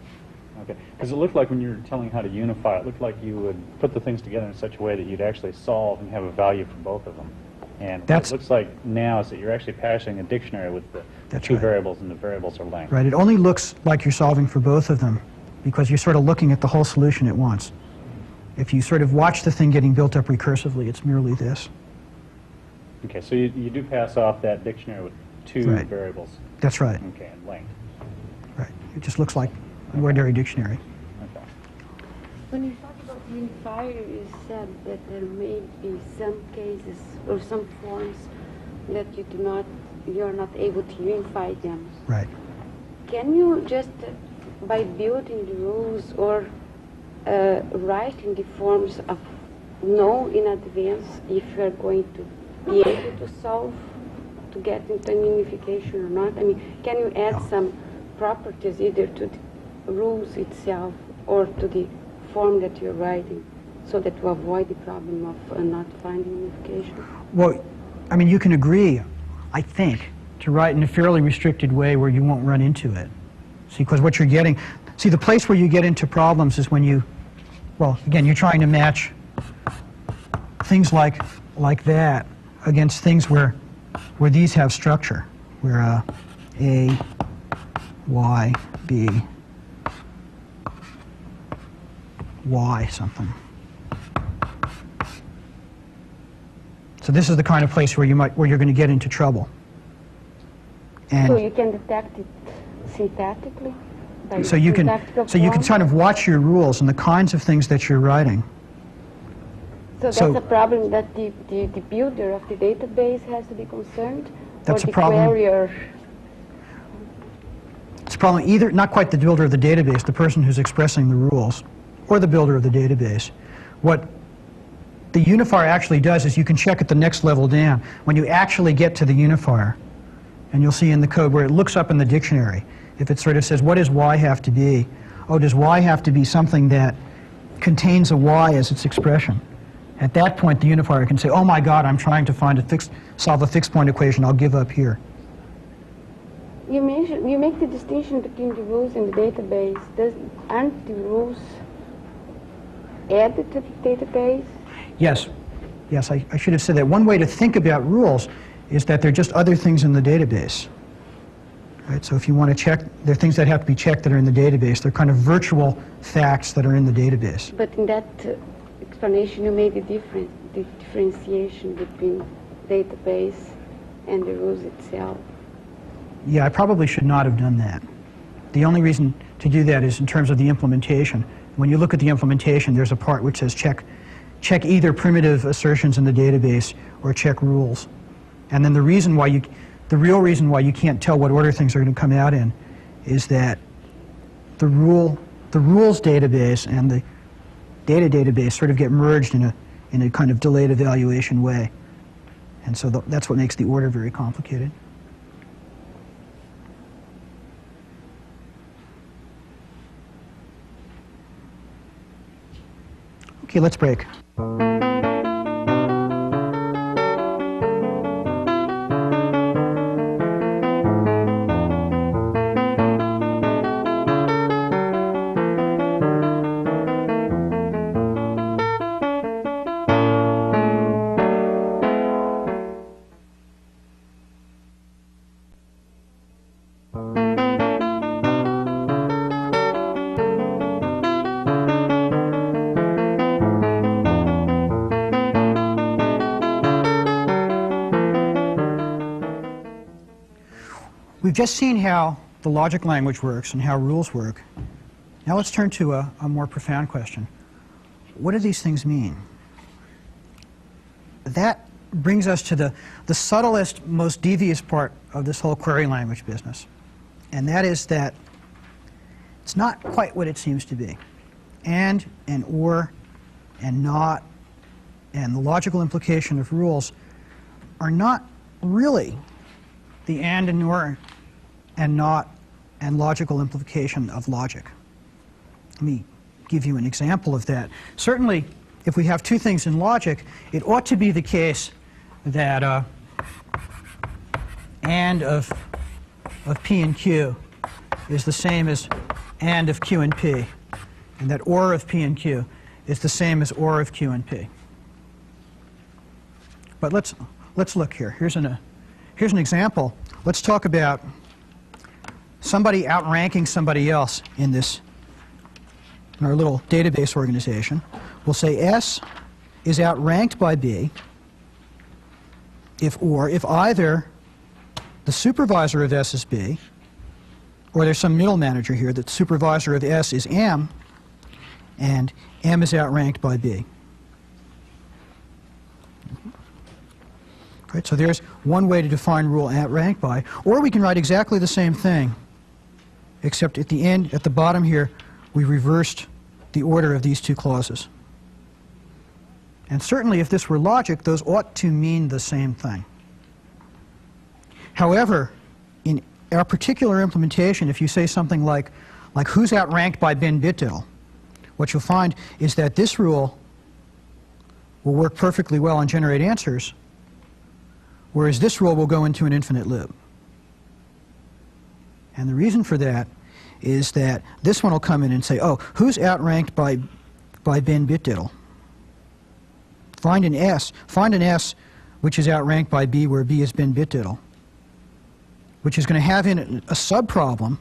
Okay, because it looked like when you were telling how to unify, it looked like you would put the things together in such a way that you'd actually solve and have a value for both of them. And what it looks like now is that you're actually passing a dictionary with the 2 variables, and the variables are linked. Right, it only looks like you're solving for both of them because you're sort of looking at the whole solution at once. If you sort of watch the thing getting built up recursively, it's merely this. Okay, so you do pass off that dictionary with 2 variables. That's right. Okay, and linked. Right. It just looks like an ordinary dictionary. Okay. When you talk about unifier, you said that there may be some cases or some forms that you're not able to unify them. Right. Can you just, by building the rules or writing the forms of know in advance if you're going to be able to solve, to get into an unification or not? I mean, can you add some properties either to the rules itself or to the form that you're writing so that you avoid the problem of not finding unification? Well, I mean, you can agree, I think, to write in a fairly restricted way where you won't run into it. See, because what you're getting, see, the place where you get into problems is when you, well, again, you're trying to match things like that against things where these have structure, where A, Y, B, Y something. So this is the kind of place where you're going to get into trouble. And so you can detect it syntactically? So you can kind of watch your rules and the kinds of things that you're writing. So that's a problem that the builder of the database has to be concerned? That's or a problem. Querier? It's a problem either, not quite the builder of the database, the person who's expressing the rules, or the builder of the database. What the unifier actually does is you can check at the next level down. When you actually get to the unifier, and you'll see in the code where it looks up in the dictionary, if it sort of says, what does Y have to be? Oh, does Y have to be something that contains a Y as its expression? At that point, the unifier can say, oh my God, I'm trying to solve a fixed point equation, I'll give up here. You make the distinction between the rules and the database. Aren't the rules added to the database? Yes. Yes, I should have said that. One way to think about rules is that they're just other things in the database. Right? So if you want to check, there are things that have to be checked that are in the database. They're kind of virtual facts that are in the database. But in that explanation, you made the differentiation between database and the rules itself. Yeah, I probably should not have done that. The only reason to do that is in terms of the implementation. When you look at the implementation, there's a part which says check either primitive assertions in the database or check rules. And then the real reason why you can't tell what order things are going to come out in is that the rules database and the data database sort of get merged in a kind of delayed evaluation way. And so that's what makes the order very complicated. Okay, let's break. We've just seen how the logic language works and how rules work. Now let's turn to a more profound question. What do these things mean? That brings us to the subtlest, most devious part of this whole query language business. And that is that it's not quite what it seems to be. And or, and not, and the logical implication of rules are not really the and or, and not, and logical implication of logic. Let me give you an example of that. Certainly, if we have two things in logic, it ought to be the case that and of P and Q is the same as and of Q and P, and that or of P and Q is the same as or of Q and P. But let's look here. Here's an example. Let's talk about somebody outranking somebody else in our little database organization. We'll say S is outranked by B if either the supervisor of S is B, or there's some middle manager here that the supervisor of S is M, and M is outranked by B. Right, so there's one way to define rule outranked by. Or we can write exactly the same thing, except at the end, at the bottom here, we reversed the order of these two clauses. And certainly if this were logic, those ought to mean the same thing. However, in our particular implementation, if you say something like who's outranked by bin bit diddle, what you'll find is that this rule will work perfectly well and generate answers, whereas this rule will go into an infinite loop. And the reason for that is that this one will come in and say, oh, who's outranked by bin bit diddle? Find an S which is outranked by B where B is bin bit diddle, which is going to have in it a subproblem,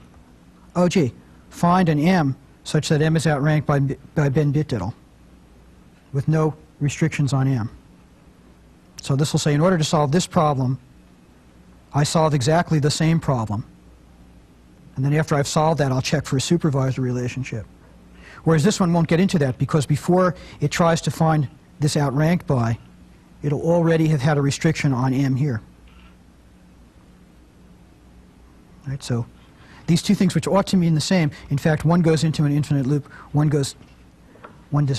oh gee, find an M such that M is outranked by bin bit diddle with no restrictions on M. So this will say, in order to solve this problem, I solve exactly the same problem. And then after I've solved that, I'll check for a supervisor relationship. Whereas this one won't get into that, because before it tries to find this outranked by, it'll already have had a restriction on M here. Right, so these two things which ought to mean the same, in fact, one goes into an infinite loop, one does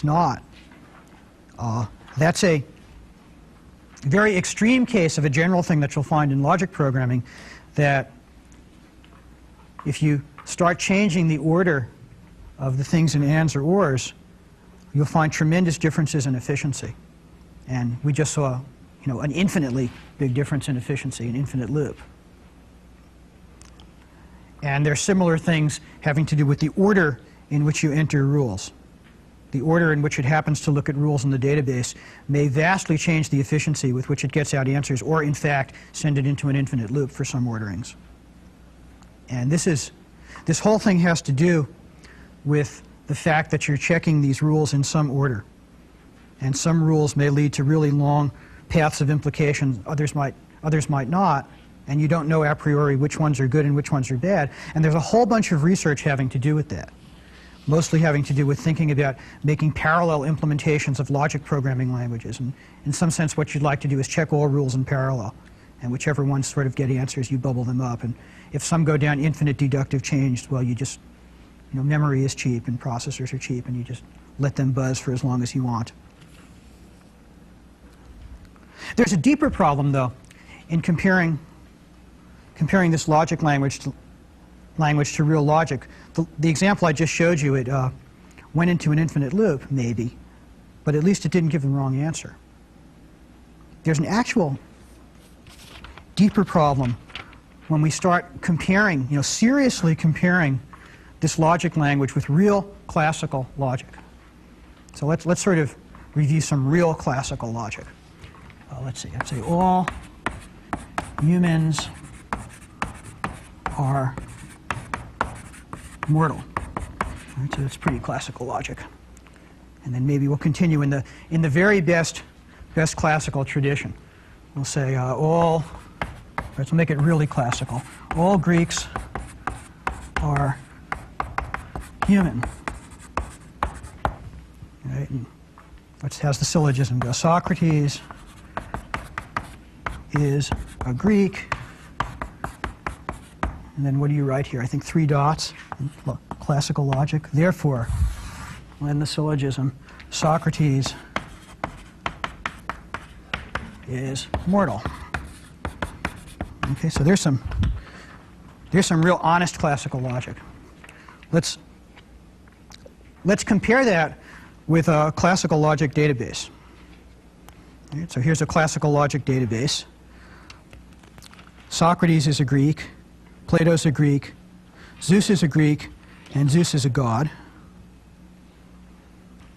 not. That's a very extreme case of a general thing that you'll find in logic programming, that if you start changing the order of the things in ands or ors, you'll find tremendous differences in efficiency. And we just saw, an infinitely big difference in efficiency, an infinite loop. And there are similar things having to do with the order in which you enter rules. The order in which it happens to look at rules in the database may vastly change the efficiency with which it gets out answers, or in fact send it into an infinite loop for some orderings. And this whole thing has to do with the fact that you're checking these rules in some order. And some rules may lead to really long paths of implication, others might not, and you don't know a priori which ones are good and which ones are bad. And there's a whole bunch of research having to do with that, mostly having to do with thinking about making parallel implementations of logic programming languages. And in some sense, what you'd like to do is check all rules in parallel, and whichever ones sort of get answers, you bubble them up. And if some go down infinite deductive chains, well, you just, memory is cheap and processors are cheap, and you just let them buzz for as long as you want. There's a deeper problem, though, in comparing this logic language to real logic. The example I just showed you, it went into an infinite loop, maybe, but at least it didn't give the wrong answer. There's an actual deeper problem when we start comparing, seriously comparing this logic language with real classical logic. So let's sort of review some real classical logic. Let's see, I'd say all humans are mortal. Right, so it's pretty classical logic. And then maybe we'll continue in the very best classical tradition. We'll say all, let's make it really classical. All Greeks are human. Right? And how's the syllogism go? Socrates is a Greek. And then what do you write here? I think 3 dots in classical logic. Therefore, in the syllogism, Socrates is mortal. Okay, so there's some real honest classical logic. Let's compare that with a classical logic database. Right, so here's a classical logic database. Socrates is a Greek, Plato's a Greek, Zeus is a Greek, and Zeus is a god.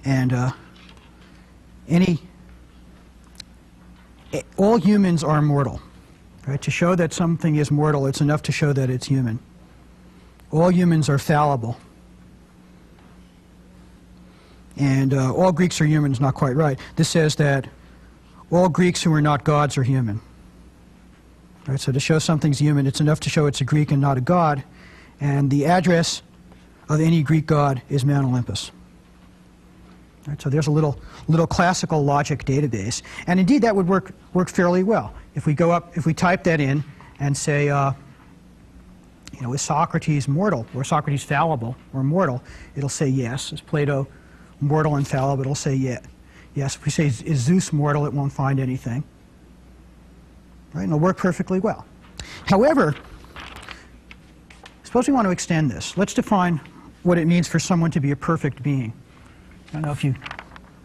And all humans are mortal. Right? To show that something is mortal, it's enough to show that it's human. All humans are fallible. And all Greeks are humans, not quite right. This says that all Greeks who are not gods are human. Right? So to show something's human, it's enough to show it's a Greek and not a god. And the address of any Greek god is Mount Olympus. Right? So there's a little classical logic database. And indeed, that would work fairly well. If we type that in and say, is Socrates mortal, or Socrates fallible or mortal, it'll say yes. Is Plato mortal and fallible? It'll say Yes, if we say, is Zeus mortal, it won't find anything. Right? And it'll work perfectly well. However, suppose we want to extend this. Let's define what it means for someone to be a perfect being. I don't know if you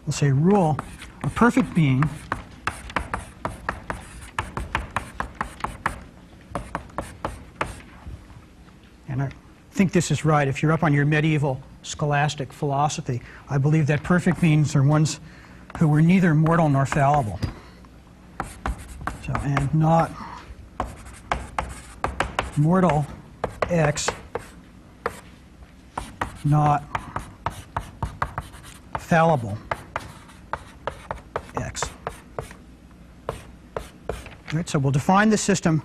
will say rule, a perfect being and I think this is right. If you're up on your medieval scholastic philosophy, I believe that perfect beings are ones who were neither mortal nor fallible. So, and not mortal X, not fallible X. Right, so we'll define the system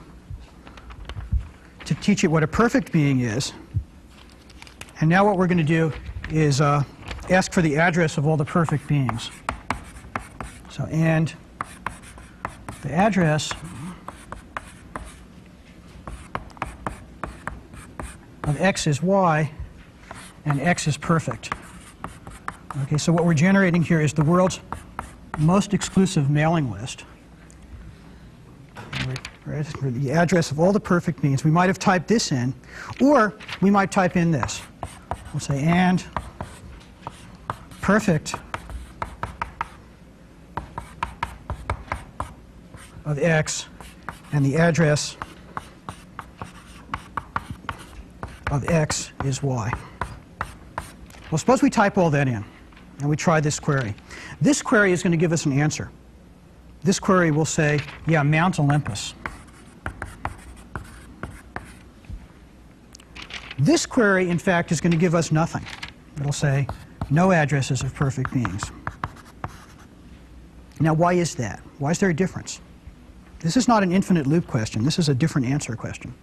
to teach it what a perfect being is. And now what we're going to do is ask for the address of all the perfect beings. So, and the address of X is Y, and X is perfect. Okay, so what we're generating here is the world's most exclusive mailing list. Right, for the address of all the perfect beings. We might have typed this in, or we might type in this. We'll say, and perfect of X, and the address of X is Y. Well, suppose we type all that in, and we try this query. This query is going to give us an answer. This query will say, yeah, Mount Olympus. This query, in fact, is going to give us nothing. It'll say, no addresses of perfect beings. Now, why is that? Why is there a difference? This is not an infinite loop question. This is a different answer question.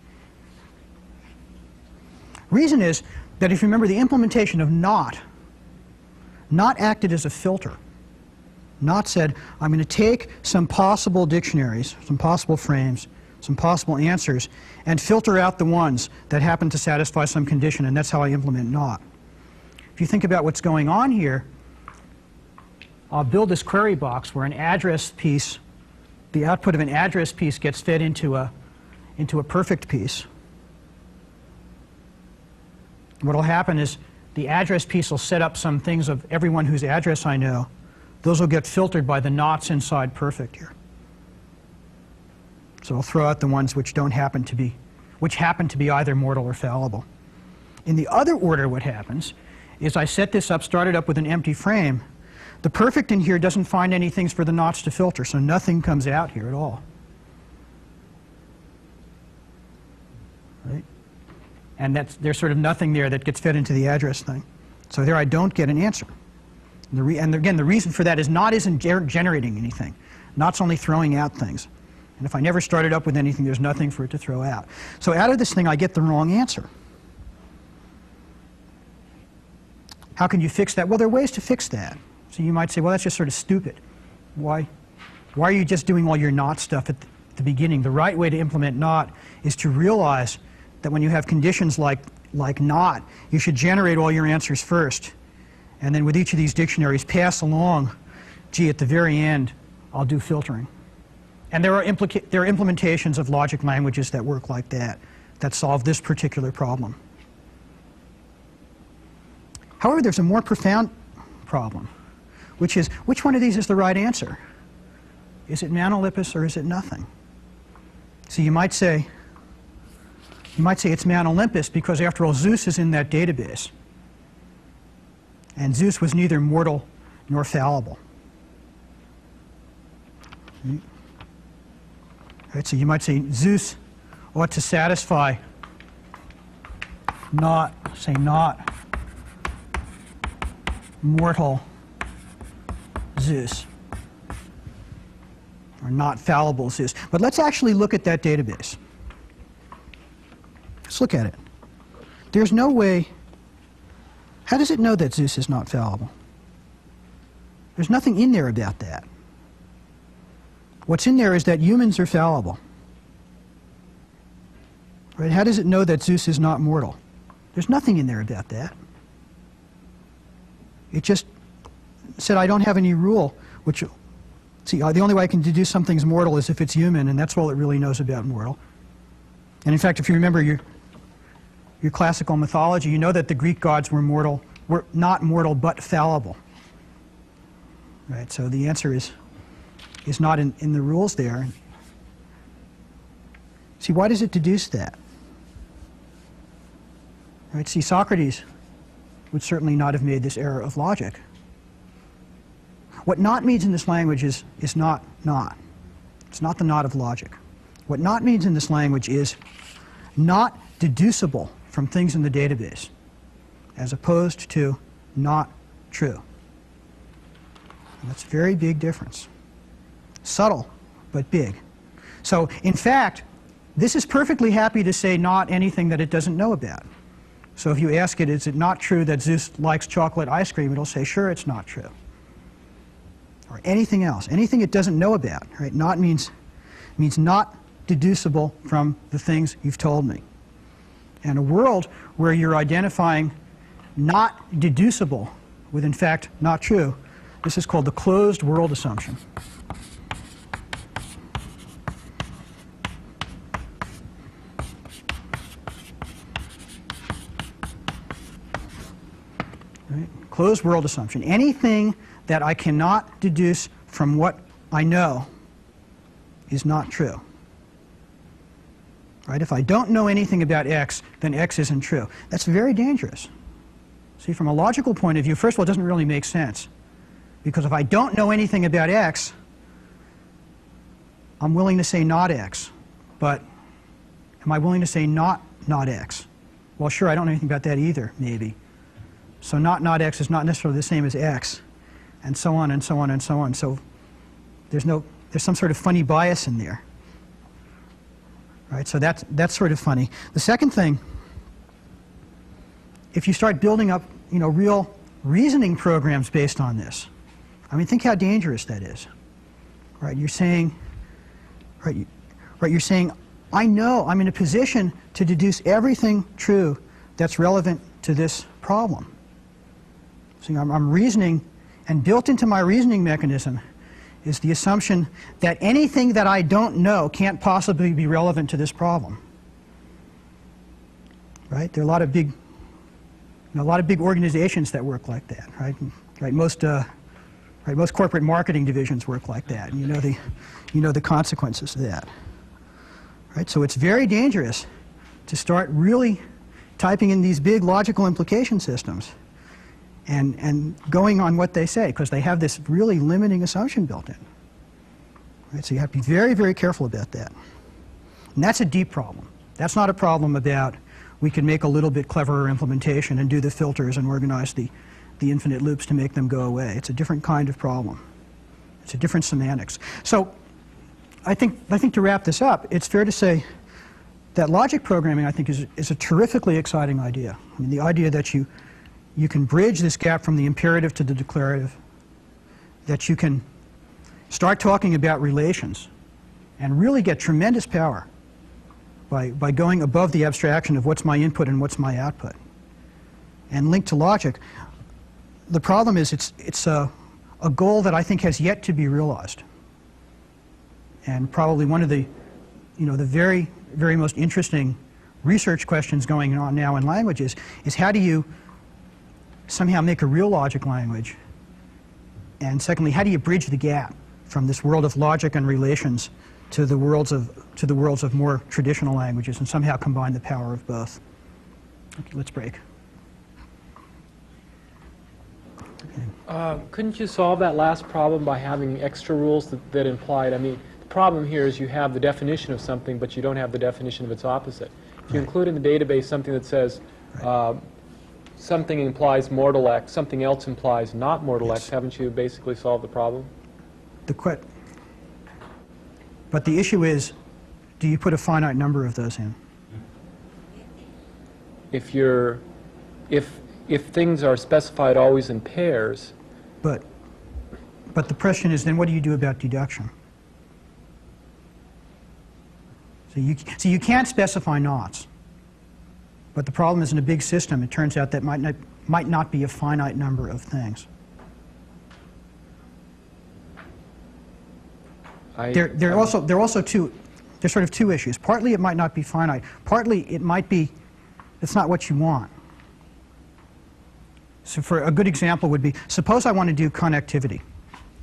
Reason is that if you remember the implementation of not acted as a filter. Not said, I'm going to take some possible dictionaries, some possible frames, some possible answers, and filter out the ones that happen to satisfy some condition, and that's how I implement not. If you think about what's going on here, I'll build this query box where an address piece, the output of an address piece gets fed into a perfect piece. What will happen is the address piece will set up some things of everyone whose address I know. Those will get filtered by the nots inside perfect here. So I'll throw out the ones which happen to be either mortal or fallible. In the other order, what happens is I set this up, started up with an empty frame. The perfect in here doesn't find any things for the nots to filter, so nothing comes out here at all. Right? And there's sort of nothing there that gets fed into the address thing. So there I don't get an answer. And again, the reason for that is not isn't generating anything. Not's only throwing out things. And if I never started up with anything, there's nothing for it to throw out. So out of this thing, I get the wrong answer. How can you fix that? Well, there are ways to fix that. So you might say, well, that's just sort of stupid. Why are you just doing all your not stuff at the beginning? The right way to implement not is to realize that when you have conditions like not, you should generate all your answers first. And then with each of these dictionaries, pass along, gee, at the very end, I'll do filtering. And there are implementations of logic languages that work like that solve this particular problem. However, there's a more profound problem, which is, which one of these is the right answer? Is it Mount Olympus or is it nothing? So you might say it's Mount Olympus because, after all, Zeus is in that database. And Zeus was neither mortal nor fallible. Right, so you might say Zeus ought to satisfy not mortal Zeus, or not fallible Zeus. But let's actually look at that database. Let's look at it. There's no way. How does it know that Zeus is not fallible? There's nothing in there about that. What's in there is that humans are fallible. Right? How does it know that Zeus is not mortal? There's nothing in there about that. It just said, I don't have any rule which, see, the only way I can deduce something's mortal is if it's human, and that's all it really knows about mortal. And in fact, if you remember your classical mythology, you know that the Greek gods were not mortal, but fallible. Right? So the answer is not in the rules there. See, why does it deduce that? Right? See, Socrates would certainly not have made this error of logic. What not means in this language is not not. It's not the not of logic. What not means in this language is not deducible from things in the database, as opposed to not true. And that's a very big difference. Subtle, but big. So, in fact, this is perfectly happy to say not anything that it doesn't know about. So if you ask it, is it not true that Zeus likes chocolate ice cream, it'll say, sure, it's not true. Or anything else, anything it doesn't know about. Right? Not means not deducible from the things you've told me. And a world where you're identifying not deducible with, in fact, not true, this is called the closed world assumption. Right? Closed world assumption. Anything that I cannot deduce from what I know is not true. Right? If I don't know anything about X, then X isn't true. That's very dangerous. See, from a logical point of view, first of all, it doesn't really make sense. Because if I don't know anything about X, I'm willing to say not X. But am I willing to say not X? Well, sure, I don't know anything about that either, maybe. So not X is not necessarily the same as X, and so on and so on and so on. So there's some sort of funny bias in there. Right? So that's sort of funny. The second thing, if you start building up, real reasoning programs based on this, I mean, think how dangerous that is. Right? You're saying, you're saying, I know I'm in a position to deduce everything true that's relevant to this problem. So I'm reasoning, and built into my reasoning mechanism is the assumption that anything that I don't know can't possibly be relevant to this problem. Right? There are a lot of big organizations that work like that. Right? Most corporate marketing divisions work like that. And you know the consequences of that. Right? So it's very dangerous to start really typing in these big logical implication systems and going on what they say, because they have this really limiting assumption built in. Right? So you have to be very, very careful about that. And that's a deep problem. That's not a problem about we can make a little bit cleverer implementation and do the filters and organize the infinite loops to make them go away. It's a different kind of problem. It's a different semantics. So I think to wrap this up, it's fair to say that logic programming, I think, is a terrifically exciting idea. I mean, the idea that you can bridge this gap from the imperative to the declarative, that you can start talking about relations and really get tremendous power by going above the abstraction of what's my input and what's my output and link to logic. The problem is it's a goal that I think has yet to be realized. And probably one of the very, very most interesting research questions going on now in languages is how do you somehow make a real logic language? And secondly, how do you bridge the gap from this world of logic and relations to the worlds of more traditional languages and somehow combine the power of both? Okay, let's break. Okay. Couldn't you solve that last problem by having extra rules that implied, I mean, the problem here is you have the right. Of something, but you don't have the definition of its opposite. If you include in the database something that says something implies mortal X, something else implies not mortal X, haven't you basically solved the problem? But the issue is, do you put a finite number of those in? If things are specified always in pairs. But the question is, then what do you do about deduction? So you can't specify knots. But the problem is, in a big system, it turns out that might not be a finite number of things. There are sort of two issues. Partly it might not be finite. Partly it might be, it's not what you want. So for a good example would be, suppose I want to do connectivity.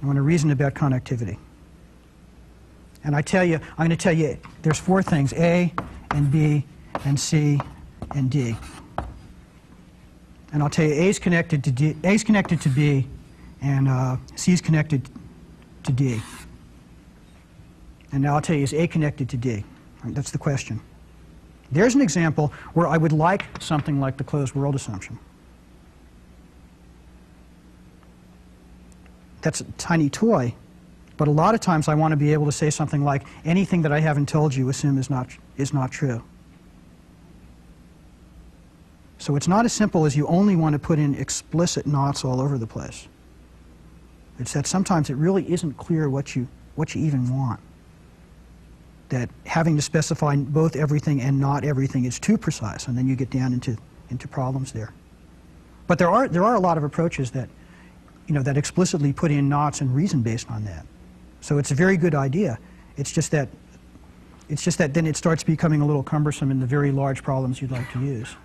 I want to reason about connectivity. And I'm going to tell you there's 4 things, A and B and C and D. And I'll tell you A is connected to D, A is connected to B, and C is connected to D. And now I'll tell you, is A connected to D? Right, that's the question. There's an example where I would like something like the closed world assumption. That's a tiny toy, but a lot of times I want to be able to say something like, anything that I haven't told you, assume is not true. So it's not as simple as you only want to put in explicit nots all over the place. It's that sometimes it really isn't clear what you even want. That having to specify both everything and not everything is too precise, and then you get down into problems there. But there are a lot of approaches that, that explicitly put in nots and reason based on that. So it's a very good idea. It's just that then it starts becoming a little cumbersome in the very large problems you'd like to use.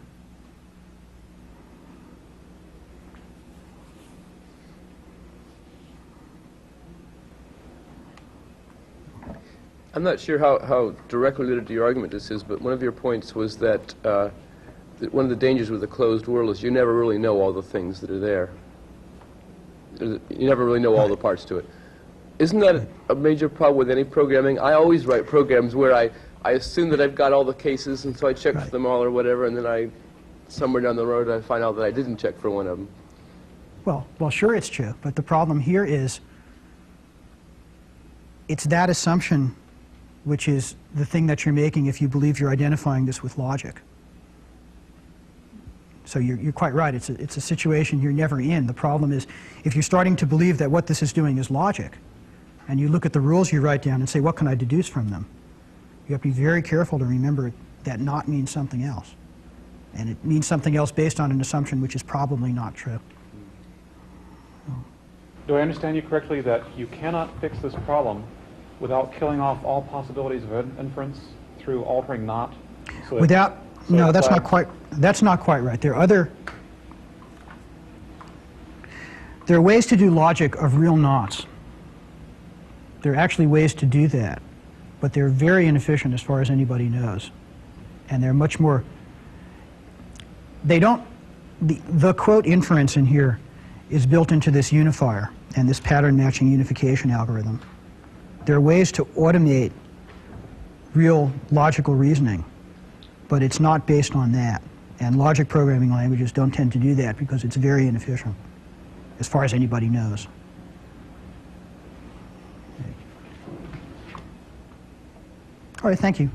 I'm not sure how directly related to your argument this is, but one of your points was that one of the dangers with the closed world is you never really know all the things that are there. You never really know all the parts to it. Isn't that a major problem with any programming? I always write programs where I assume that I've got all the cases, and so I check for them all or whatever, and then somewhere down the road I find out that I didn't check for one of them. Well, sure it's true, but the problem here is it's that assumption which is the thing that you're making if you believe you're identifying this with logic. So you're quite right. It's a situation you're never in. The problem is if you're starting to believe that what this is doing is logic, and you look at the rules you write down and say, what can I deduce from them? You have to be very careful to remember that not means something else. And it means something else based on an assumption which is probably not true. Do I understand you correctly that you cannot fix this problem without killing off all possibilities of inference through altering not? No, that's not quite right. There are ways to do logic of real knots. There are actually ways to do that, but they're very inefficient as far as anybody knows. And they're much more, the quote inference in here is built into this unifier and this pattern matching unification algorithm. There are ways to automate real logical reasoning, but it's not based on that. And logic programming languages don't tend to do that because it's very inefficient, as far as anybody knows. All right, thank you.